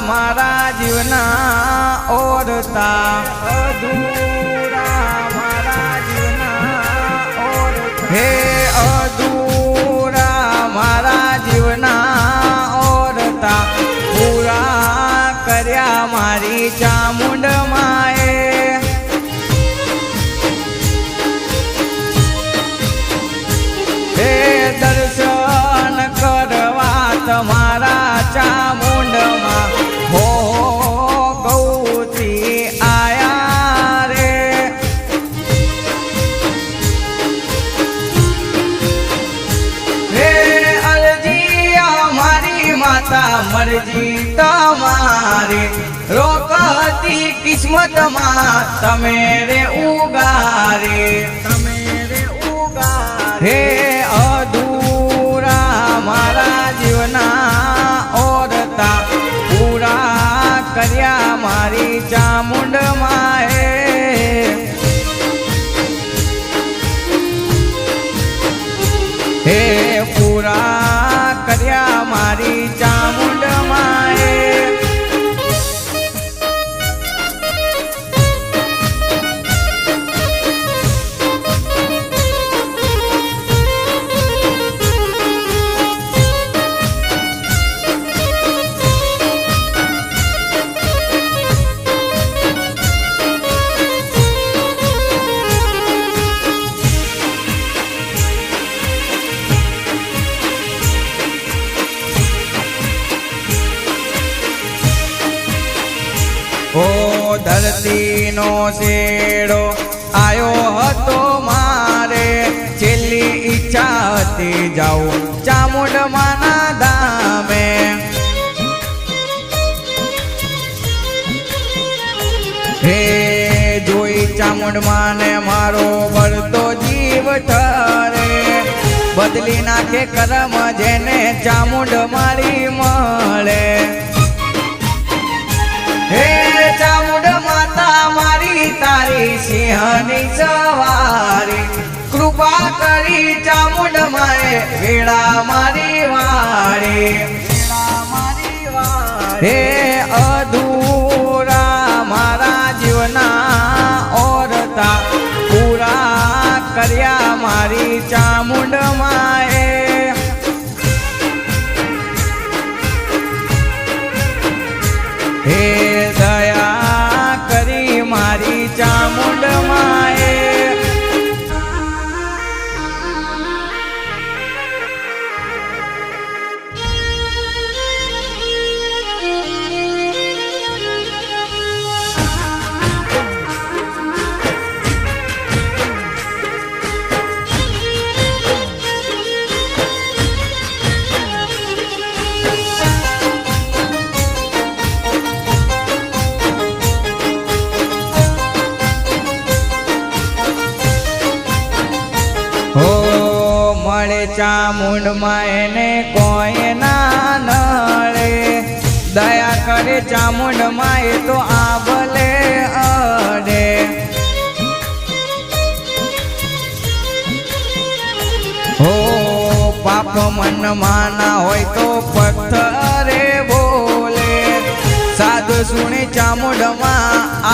मारा जीवना ओरता अधूरा मारा जीवना ओरता हे अधूरा मारा जीवना ओरता पूरा कर्या मारी चामुंड माए हे दर्शन करवा तमारा चामुंड मा हो गौती आया रे हे अलजी हमारी माता मरजी तमारी रोकती किस्मत मा तमेरे उगारे हे अधूरा मारा जीवना ओरता पूरा कर्या मारी चामुंड माए हे पूरा कर्या मारी चामुंड माए ओ धरती नो शेड़ो आयो हतो मारे छेल्ली इच्छा हती जाऊं चामुंड माना धामे हे जोई चामुंड माने मारो भरतो जीव ठरे बदली नाखे करम जेने चामुंड मारी मळे हे चामुंड माता मारी तारी सिंहनी सवारी कृपा करी चामुंड माए वेळा मारी वारी हे अधूरा मारा जीवना ओरता पूरा कर्या मारी चामुंड माए हे दया करी मारी चामुंड माए चामुंड मायने कोई ना नड़े दया करे चामुंड माए तो आबले अड़े हो पाप मन माना होय तो पत्थरे बोले साधु सुने चामुंड मा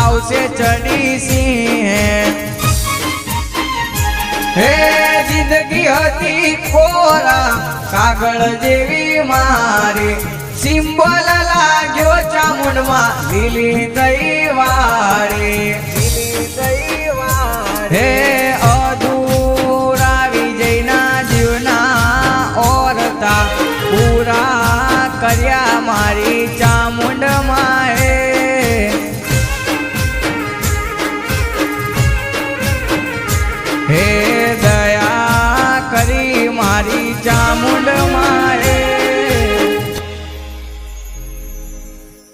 आवसे चढ़ी सिंह हे जिंदगी हती कोरा कागळ जेवी मारी सिंबल लाग्यो चामुंड मा दिली दैवारी हे अधूरा विजयना जीवना ओरता पूरा कर्या मारी चामुंड माए हे दया करी मारी चामुंड माए